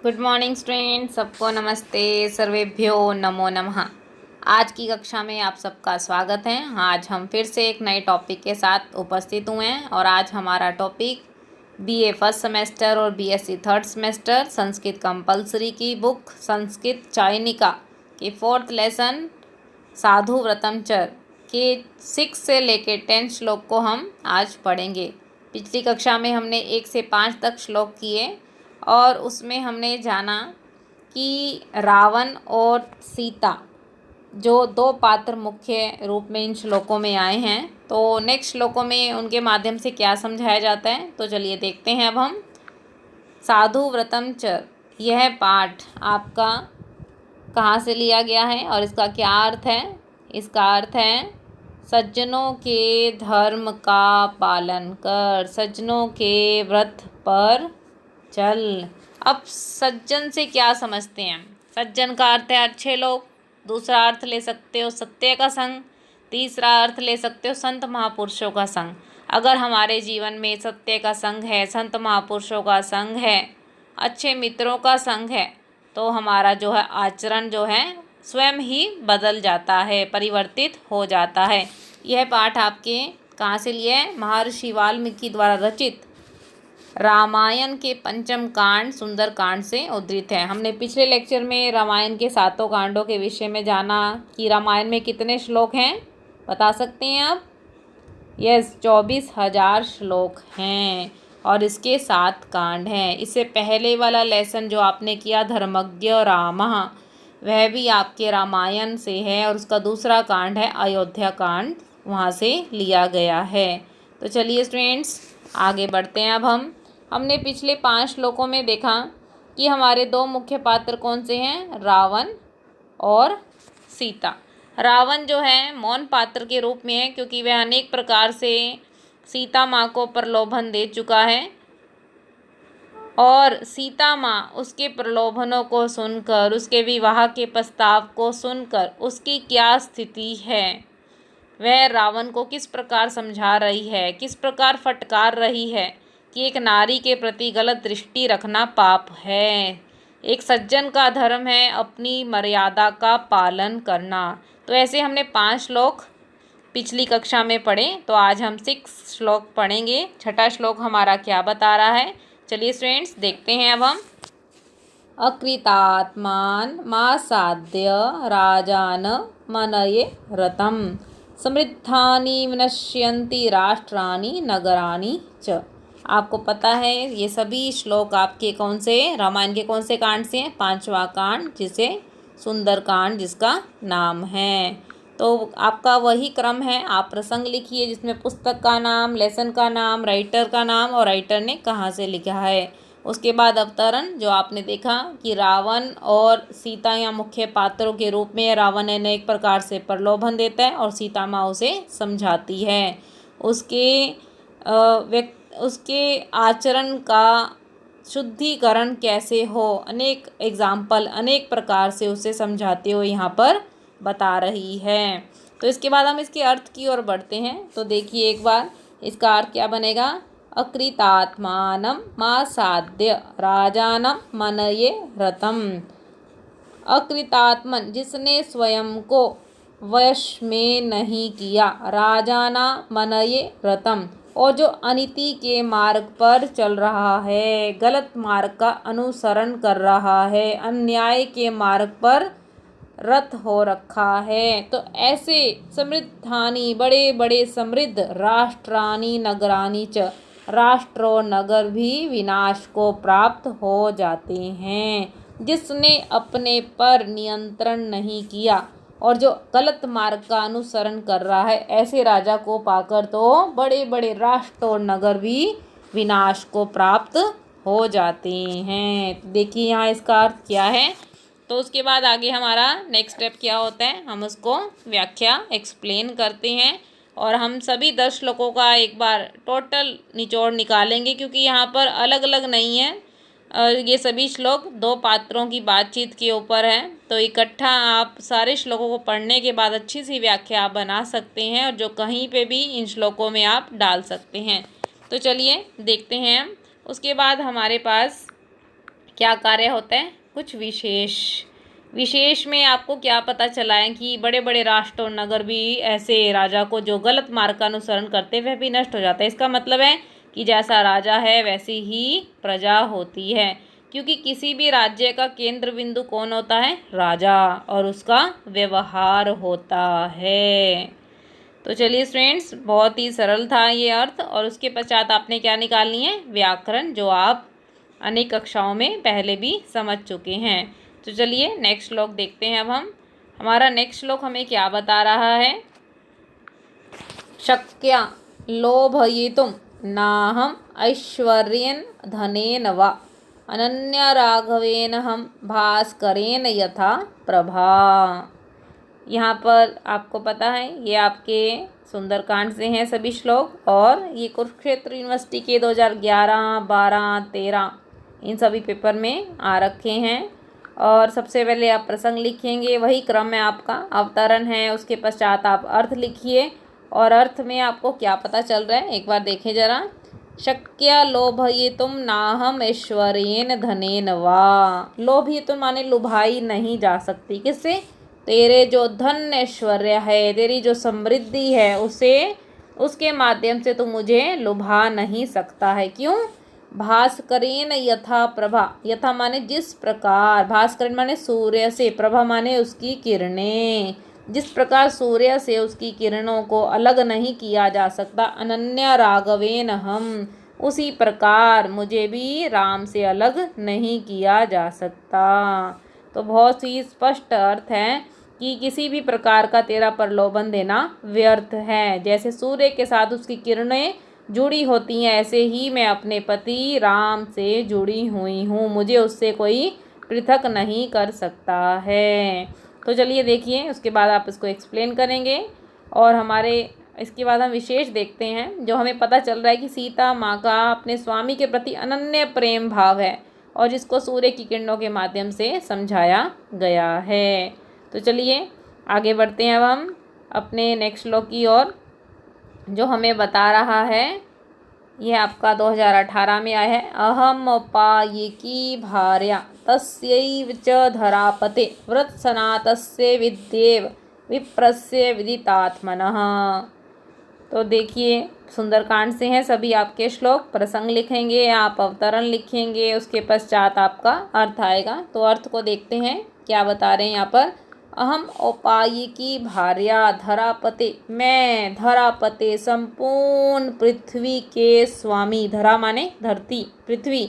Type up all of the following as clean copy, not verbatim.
Good morning student, सबको नमस्ते। सर्वेभ्यो नमो नमः। आज की कक्षा में आप सबका स्वागत है। आज हम फिर से एक नए टॉपिक के साथ उपस्थित हुए हैं और आज हमारा टॉपिक बीए फर्स्ट सेमेस्टर और BSc third semester Sanskrit compulsory की बुक संस्कृत चायनिका के फोर्थ लेसन साधु व्रतम चर के 6 से लेके 10 श्लोक को हम आज पढ़ेंगे। पिछली कक्षा में हमने 1 से 5 तक श्लोक किए और उसमें हमने जाना कि रावण और सीता जो दो पात्र मुख्य रूप में इन श्लोकों में आए हैं, तो नेक्स्ट श्लोकों में उनके माध्यम से क्या समझाया जाता है, तो चलिए देखते हैं। अब हम साधु व्रतम चर, यह पाठ आपका कहाँ से लिया गया है और इसका क्या अर्थ है। इसका अर्थ है सज्जनों के धर्म का पालन कर, सज्जनों के व्रत पर चल। अब सज्जन से क्या समझते हैं? सज्जन का अर्थ है अच्छे लोग, दूसरा अर्थ ले सकते हो सत्य का संग, तीसरा अर्थ ले सकते हो संत महापुरुषों का संग। अगर हमारे जीवन में सत्य का संग है, संत महापुरुषों का संग है, अच्छे मित्रों का संग है, तो हमारा जो है आचरण जो है स्वयं ही बदल जाता है, परिवर्तित हो जाता है। यह पाठ आपके कहाँ से लिया है? महर्षि वाल्मीकि द्वारा रचित रामायण के पंचम कांड सुंदर कांड से उद्धृत है। हमने पिछले लेक्चर में रामायण के 7 कांडों के विषय में जाना कि रामायण में कितने श्लोक हैं, बता सकते हैं आप? यस, 24,000 श्लोक हैं और इसके 7 कांड हैं। इससे पहले वाला लेसन जो आपने किया धर्मज्ञ रामः, वह भी आपके रामायण से है और उसका दूसरा कांड है अयोध्या कांड, वहाँ से लिया गया है। तो चलिए स्टूडेंट्स आगे बढ़ते हैं। अब हमने पिछले 5 श्लोकों में देखा कि हमारे 2 मुख्य पात्र कौन से हैं, रावण और सीता। रावण जो है मौन पात्र के रूप में है क्योंकि वह अनेक प्रकार से सीता माँ को प्रलोभन दे चुका है और सीता माँ उसके प्रलोभनों को सुनकर, उसके विवाह के प्रस्ताव को सुनकर उसकी क्या स्थिति है, वह रावण को किस प्रकार समझा रही है, किस प्रकार फटकार रही है कि एक नारी के प्रति गलत दृष्टि रखना पाप है। एक सज्जन का धर्म है अपनी मर्यादा का पालन करना। तो ऐसे हमने 5 श्लोक पिछली कक्षा में पढ़े, तो आज हम 6 श्लोक पढ़ेंगे। छठा श्लोक हमारा क्या बता रहा है, चलिए स्टूडेंट्स देखते हैं। अब हम अकृतात्मान मासाद्य राजान मनये रतम समृद्धानि विनश्यन्ति राष्ट्राणि नगराणि च। आपको पता है ये सभी श्लोक आपके कौन से रामायण के कौन से कांड से हैं? 5वां कांड, जिसे सुंदर कांड जिसका नाम है। तो आपका वही क्रम है, आप प्रसंग लिखिए जिसमें पुस्तक का नाम, लेसन का नाम, राइटर का नाम और राइटर ने कहाँ से लिखा है। उसके बाद अवतरण जो आपने देखा कि रावण और सीता या मुख्य पात्रों के रूप में रावण अनेक प्रकार से प्रलोभन देता है और सीता माँ उसे समझाती है। उसके आचरण का शुद्धिकरण कैसे हो, अनेक एग्जाम्पल अनेक प्रकार से उसे समझाते हुए यहाँ पर बता रही है। तो इसके बाद हम इसके अर्थ की ओर बढ़ते हैं। तो देखिए एक बार इसका अर्थ क्या बनेगा, अकृतात्मानं मासाद्य राजानं मनये रतम। अकृतात्मन जिसने स्वयं को वश में नहीं किया, राजाना मनये रतम, और जो अनीति के मार्ग पर चल रहा है, गलत मार्ग का अनुसरण कर रहा है, अन्याय के मार्ग पर रत हो रखा है, तो ऐसे समृद्धानि बड़े बड़े समृद्ध राष्ट्रानि नगरानि च, राष्ट्र और नगर भी विनाश को प्राप्त हो जाते हैं। जिसने अपने पर नियंत्रण नहीं किया और जो गलत मार्ग का अनुसरण कर रहा है, ऐसे राजा को पाकर तो बड़े बड़े राष्ट्र और नगर भी विनाश को प्राप्त हो जाते हैं। देखिए यहाँ इसका अर्थ क्या है। तो उसके बाद आगे हमारा नेक्स्ट स्टेप क्या होता है, हम उसको व्याख्या एक्सप्लेन करते हैं और हम सभी 10 श्लोकों का एक बार टोटल निचोड़ निकालेंगे क्योंकि यहाँ पर अलग अलग नहीं है। ये सभी श्लोक 2 पात्रों की बातचीत के ऊपर है, तो इकट्ठा आप सारे श्लोकों को पढ़ने के बाद अच्छी सी व्याख्या आप बना सकते हैं और जो कहीं पे भी इन श्लोकों में आप डाल सकते हैं। तो चलिए देखते हैं। उसके बाद हमारे पास क्या कार्य होते हैं? कुछ विशेष। विशेष में आपको क्या पता चला है कि बड़े बड़े राष्ट्र और नगर भी ऐसे राजा को जो गलत मार्ग का अनुसरण करते वह भी नष्ट हो जाता है। इसका मतलब है कि जैसा राजा है वैसी ही प्रजा होती है, क्योंकि किसी भी राज्य का केंद्र बिंदु कौन होता है? राजा, और उसका व्यवहार होता है। तो चलिए फ्रेंड्स, बहुत ही सरल था ये अर्थ, और उसके पश्चात आपने क्या निकालनी है? व्याकरण, जो आप अनेक कक्षाओं में पहले भी समझ चुके हैं। तो चलिए नेक्स्ट श्लोक देखते हैं अब हम। हमारा नेक्स्ट श्लोक हमें क्या बता रहा है? शक्या लोभयितुं नाहम् ऐश्वर्येण धनेन वा अनन्या राघवेन हम भास्करेण यथा प्रभा। यहाँ पर आपको पता है ये आपके सुंदरकांड से हैं सभी श्लोक, और ये कुरुक्षेत्र यूनिवर्सिटी के 2011, 12, 13 इन सभी पेपर में आ रखे हैं। और सबसे पहले आप प्रसंग लिखेंगे, वही क्रम है आपका। अवतरण है, उसके पश्चात आप अर्थ लिखिए, और अर्थ में आपको क्या पता चल रहा है एक बार देखें ज़रा। शक्या लोभयितुं नाहम् ऐश्वर्येण धनेन वा। लोभयितुं माने लुभाई नहीं जा सकती, किससे? तेरे जो धन ऐश्वर्य है, तेरी जो समृद्धि है, उसे उसके माध्यम से तू मुझे लुभा नहीं सकता है। क्यों? भास्करेण यथा प्रभा। यथा माने जिस प्रकार, भास्करेण माने सूर्य से, प्रभा माने उसकी किरणें। जिस प्रकार सूर्य से उसकी किरणों को अलग नहीं किया जा सकता, अनन्या राघवेन हम, उसी प्रकार मुझे भी राम से अलग नहीं किया जा सकता। तो बहुत ही स्पष्ट अर्थ है कि किसी भी प्रकार का तेरा प्रलोभन देना व्यर्थ है। जैसे सूर्य के साथ उसकी किरणें जुड़ी होती हैं, ऐसे ही मैं अपने पति राम से जुड़ी हुई हूँ, मुझे उससे कोई पृथक नहीं कर सकता है। तो चलिए देखिए, उसके बाद आप इसको एक्सप्लेन करेंगे, और हमारे इसके बाद हम विशेष देखते हैं। जो हमें पता चल रहा है कि सीता माँ का अपने स्वामी के प्रति अनन्य प्रेम भाव है, और जिसको सूर्य की किरणों के माध्यम से समझाया गया है। तो चलिए आगे बढ़ते हैं अब हम अपने नेक्स्ट श्लोक की ओर, जो हमें बता रहा है, यह आपका 2018 में आया है। अहम उपायिकी भार्या तस्यैव च धरापते वृत्सनातस्य विद्येव विप्रस्य विदितात्मनः। तो देखिए सुंदरकांड से हैं सभी आपके श्लोक। प्रसंग लिखेंगे आप, अवतरण लिखेंगे, उसके पश्चात आपका अर्थ आएगा। तो अर्थ को देखते हैं क्या बता रहे हैं यहाँ पर। अहम औपायिकी भार्या धरापते, मैं धरापते संपूर्ण पृथ्वी के स्वामी, धरा माने धरती, पृथ्वी,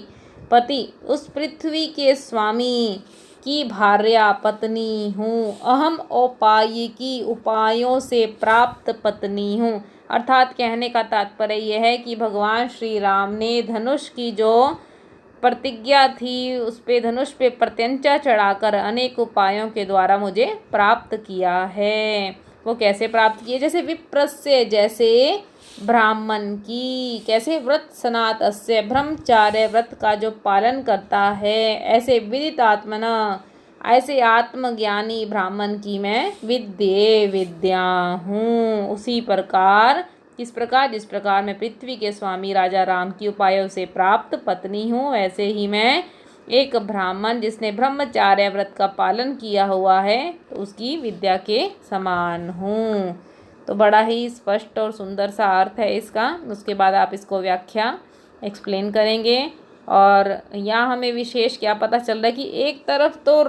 पति उस पृथ्वी के स्वामी की भार्या पत्नी हूँ। अहम औपायिकी उपायों से प्राप्त पत्नी हूँ। अर्थात कहने का तात्पर्य यह है कि भगवान श्री राम ने धनुष की जो प्रतिज्ञा थी, उस पे धनुष पे प्रत्यंचा चढ़ाकर अनेक उपायों के द्वारा मुझे प्राप्त किया है। वो कैसे प्राप्त किए? जैसे विप्रस्य, जैसे ब्राह्मण की, कैसे व्रत सनातस्य, ब्रह्मचार्य व्रत का जो पालन करता है, ऐसे विदित आत्मना, ऐसे आत्मज्ञानी ब्राह्मण की मैं विद्ये विद्या हूँ। उसी प्रकार, किस प्रकार? जिस प्रकार मैं पृथ्वी के स्वामी राजा राम की उपायों से प्राप्त पत्नी हूँ, ऐसे ही मैं एक ब्राह्मण जिसने ब्रह्मचार्य व्रत का पालन किया हुआ है, तो उसकी विद्या के समान हूँ। तो बड़ा ही स्पष्ट और सुंदर सा अर्थ है इसका। उसके बाद आप इसको व्याख्या एक्सप्लेन करेंगे। और यहाँ हमें विशेष क्या पता चल रहा है कि एक तरफ तो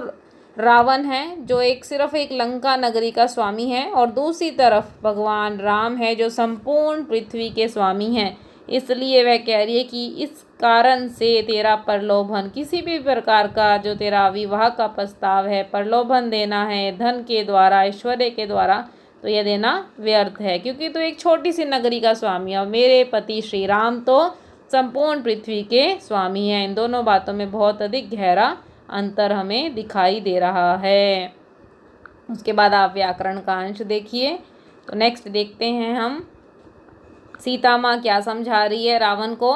रावण है जो सिर्फ एक लंका नगरी का स्वामी है, और दूसरी तरफ भगवान राम है जो संपूर्ण पृथ्वी के स्वामी हैं। इसलिए वह कह रही है कि इस कारण से तेरा प्रलोभन, किसी भी प्रकार का जो तेरा विवाह का प्रस्ताव है, प्रलोभन देना है धन के द्वारा, ऐश्वर्य के द्वारा, तो यह देना व्यर्थ है, क्योंकि तू एक छोटी सी नगरी का स्वामी है, और मेरे पति श्री राम तो संपूर्ण पृथ्वी के स्वामी हैं। इन दोनों बातों में बहुत अधिक गहरा अंतर हमें दिखाई दे रहा है। उसके बाद आप व्याकरण का अंश देखिए। तो नेक्स्ट देखते हैं हम, सीता माँ क्या समझा रही है रावण को।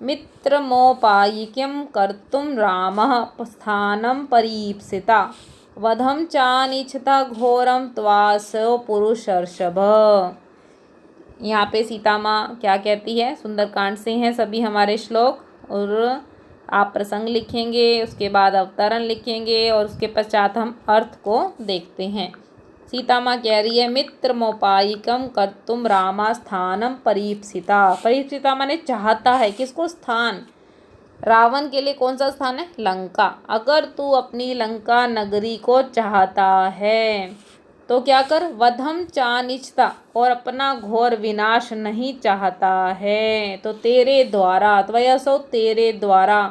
मित्रमोपायिक्यं कर्तुं रामः स्थानं परीप्सिता वधं चानिच्छता घोरं त्वासो पुरुषर्षभ। यहाँ पे सीता माँ क्या कहती है? सुंदरकांड से हैं सभी हमारे श्लोक, और आप प्रसंग लिखेंगे, उसके बाद अवतरण लिखेंगे और उसके पश्चात हम अर्थ को देखते हैं। सीता माँ कह रही है मित्रमोपायिकम कर्तुम रामास्थानम परीप्सिता। परीप्सिता माने चाहता है, किसको? स्थान। रावण के लिए कौन सा स्थान है? लंका। अगर तू अपनी लंका नगरी को चाहता है तो क्या कर? वधम चानिचता, और अपना घोर विनाश नहीं चाहता है तो तेरे द्वारा, त्वयसो तेरे द्वारा,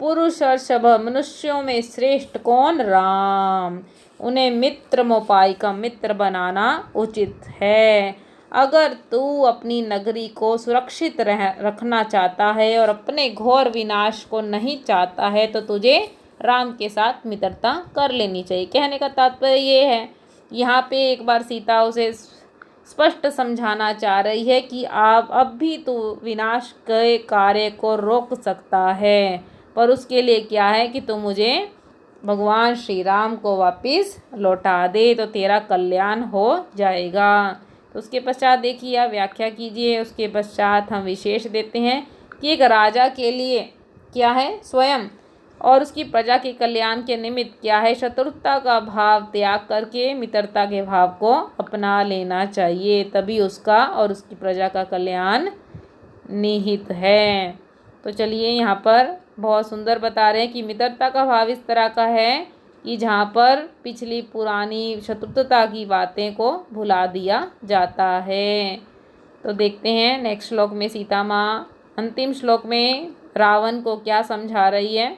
पुरुषर्षभ मनुष्यों में श्रेष्ठ कौन? राम। उन्हें मित्रमोपायिकम, मित्र बनाना उचित है। अगर तू अपनी नगरी को सुरक्षित रखना चाहता है और अपने घोर विनाश को नहीं चाहता है तो तुझे राम के साथ मित्रता कर लेनी चाहिए। कहने का तात्पर्य ये है, यहाँ पे एक बार सीता उसे स्पष्ट समझाना चाह रही है कि आप अब भी तू विनाश के कार्य को रोक सकता है, पर उसके लिए क्या है कि तू मुझे भगवान श्री राम को वापस लौटा दे तो तेरा कल्याण हो जाएगा। तो उसके पश्चात देखिए, आप व्याख्या कीजिए। उसके पश्चात हम विशेष देते हैं कि एक राजा के लिए क्या है? स्वयं और उसकी प्रजा के कल्याण के निमित्त क्या है? शत्रुता का भाव त्याग करके मित्रता के भाव को अपना लेना चाहिए, तभी उसका और उसकी प्रजा का कल्याण निहित है। तो चलिए, यहाँ पर बहुत सुंदर बता रहे हैं कि मित्रता का भाव इस तरह का है कि जहाँ पर पिछली पुरानी शत्रुता की बातें को भुला दिया जाता है। तो देखते हैं नेक्स्ट श्लोक में सीता माँ अंतिम श्लोक में रावण को क्या समझा रही है।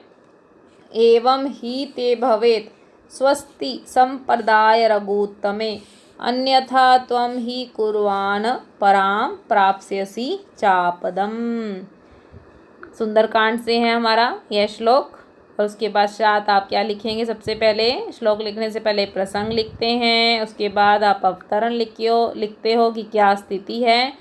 एवं ही ते भवेत् स्वस्ति संप्रदाय रघुत्तमे, अन्यथा त्वं हि कुर्वाण परां प्राप्स्यसि चापदम। सुंदरकांड से है हमारा यह श्लोक। और उसके पश्चात आप क्या लिखेंगे? सबसे पहले श्लोक लिखने से पहले प्रसंग लिखते हैं, उसके बाद आप अवतरण लिखते हो कि क्या स्थिति है।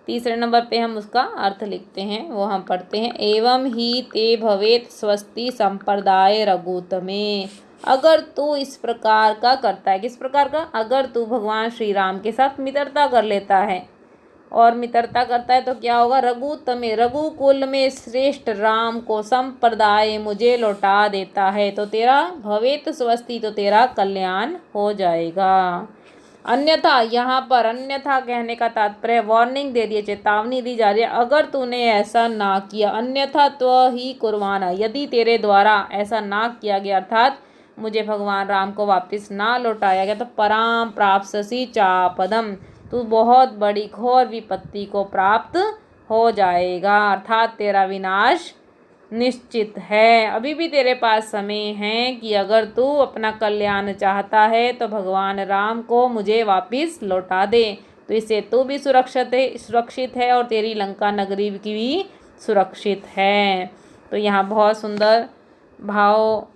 तीसरे नंबर पे हम उसका अर्थ लिखते हैं, वो हम पढ़ते हैं। एवं ही ते भवेत् स्वस्ति संप्रदाय रघुत्तमे। अगर तू इस प्रकार का करता है, किस प्रकार का? अगर तू भगवान श्री राम के साथ मित्रता कर लेता है और मित्रता करता है तो क्या होगा? रघुत्तमे, रघुकुल में श्रेष्ठ राम को संप्रदाय मुझे लौटा देता है तो तेरा भवेत् स्वस्ति, तो तेरा कल्याण हो जाएगा। अन्यथा, यहाँ पर अन्यथा कहने का तात्पर्य वार्निंग दे दिए, चेतावनी दी जा रही है। अगर तूने ऐसा ना किया, अन्यथा त्व ही कुर्वाणा, यदि तेरे द्वारा ऐसा ना किया गया अर्थात मुझे भगवान राम को वापस ना लौटाया गया तो पराम प्राप्स्यसि चापदम, तू बहुत बड़ी घोर विपत्ति को प्राप्त हो जाएगा, अर्थात तेरा विनाश निश्चित है। अभी भी तेरे पास समय है कि अगर तू अपना कल्याण चाहता है तो भगवान राम को मुझे वापस लौटा दे, तो इससे तू भी सुरक्षित है और तेरी लंका नगरी की भी सुरक्षित है। तो यहाँ बहुत सुंदर भाव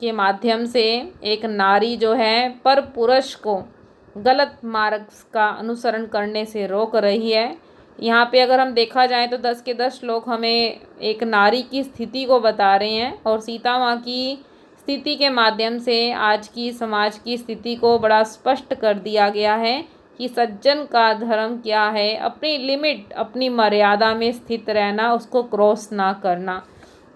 के माध्यम से एक नारी जो है पर पुरुष को गलत मार्ग का अनुसरण करने से रोक रही है। यहाँ पे अगर हम देखा जाए तो 10 के 10 श्लोक हमें एक नारी की स्थिति को बता रहे हैं और सीता माँ की स्थिति के माध्यम से आज की समाज की स्थिति को बड़ा स्पष्ट कर दिया गया है कि सज्जन का धर्म क्या है, अपनी लिमिट, अपनी मर्यादा में स्थित रहना, उसको क्रॉस ना करना।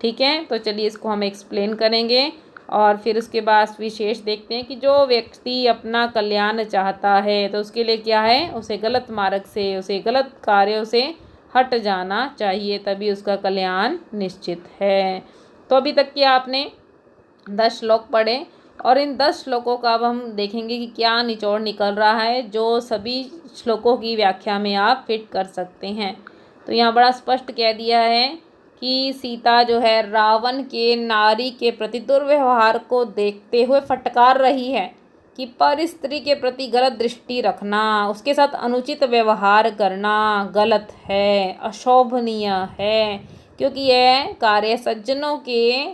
ठीक है, तो चलिए इसको हम एक्सप्लेन करेंगे और फिर उसके बाद विशेष देखते हैं कि जो व्यक्ति अपना कल्याण चाहता है तो उसके लिए क्या है, उसे गलत मार्ग से, उसे गलत कार्यों से हट जाना चाहिए, तभी उसका कल्याण निश्चित है। तो अभी तक कि आपने 10 श्लोक पढ़े और इन 10 श्लोकों का अब हम देखेंगे कि क्या निचोड़ निकल रहा है जो सभी श्लोकों की व्याख्या में आप फिट कर सकते हैं। तो यहाँ बड़ा स्पष्ट कह दिया है कि सीता जो है रावण के नारी के प्रति दुर्व्यवहार को देखते हुए फटकार रही है कि पर स्त्री के प्रति गलत दृष्टि रखना, उसके साथ अनुचित व्यवहार करना गलत है, अशोभनीय है, क्योंकि यह कार्य सज्जनों के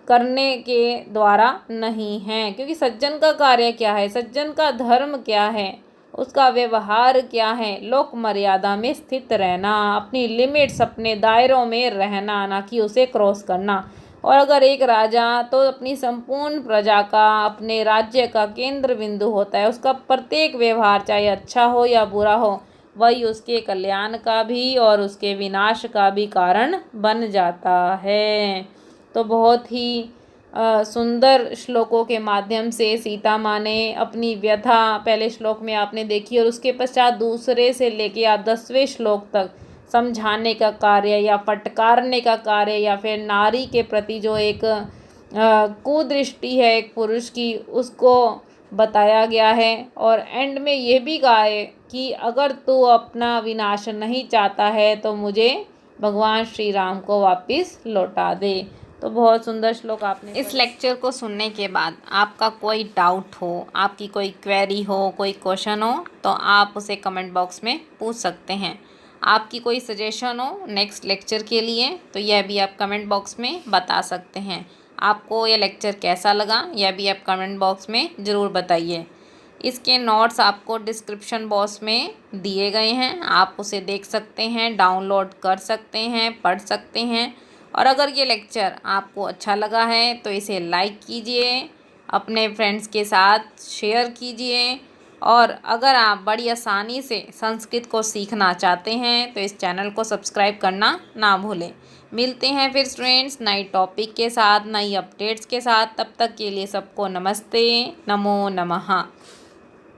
करने के द्वारा नहीं है। क्योंकि सज्जन का कार्य क्या है, सज्जन का धर्म क्या है, उसका व्यवहार क्या है, लोक मर्यादा में स्थित रहना, अपनी लिमिट्स, अपने दायरों में रहना, ना कि उसे क्रॉस करना। और अगर एक राजा तो अपनी संपूर्ण प्रजा का, अपने राज्य का केंद्र बिंदु होता है, उसका प्रत्येक व्यवहार चाहे अच्छा हो या बुरा हो वही उसके कल्याण का भी और उसके विनाश का भी कारण बन जाता है। तो बहुत ही सुंदर श्लोकों के माध्यम से सीता माँ ने अपनी व्यथा पहले श्लोक में आपने देखी, और उसके पश्चात दूसरे से लेके आप 10वें श्लोक तक समझाने का कार्य या फटकारने का कार्य या फिर नारी के प्रति जो एक कुदृष्टि है एक पुरुष की, उसको बताया गया है। और एंड में ये भी कहा है कि अगर तू अपना विनाश नहीं चाहता है तो मुझे भगवान श्री राम को वापस लौटा दे। तो बहुत सुंदर श्लोक आपने। इस लेक्चर को सुनने के बाद आपका कोई डाउट हो, आपकी कोई क्वेरी हो, कोई क्वेश्चन हो, तो आप उसे कमेंट बॉक्स में पूछ सकते हैं। आपकी कोई सजेशन हो नेक्स्ट लेक्चर के लिए तो यह भी आप कमेंट बॉक्स में बता सकते हैं। आपको यह लेक्चर कैसा लगा यह भी आप कमेंट बॉक्स में ज़रूर बताइए। इसके नोट्स आपको डिस्क्रिप्शन बॉक्स में दिए गए हैं, आप उसे देख सकते हैं, डाउनलोड कर सकते हैं, पढ़ सकते हैं। और अगर ये लेक्चर आपको अच्छा लगा है तो इसे लाइक कीजिए, अपने फ्रेंड्स के साथ शेयर कीजिए। और अगर आप बड़ी आसानी से संस्कृत को सीखना चाहते हैं तो इस चैनल को सब्सक्राइब करना ना भूलें। मिलते हैं फिर फ्रेंड्स नई टॉपिक के साथ, नई अपडेट्स के साथ। तब तक के लिए सबको नमस्ते, नमो नमः।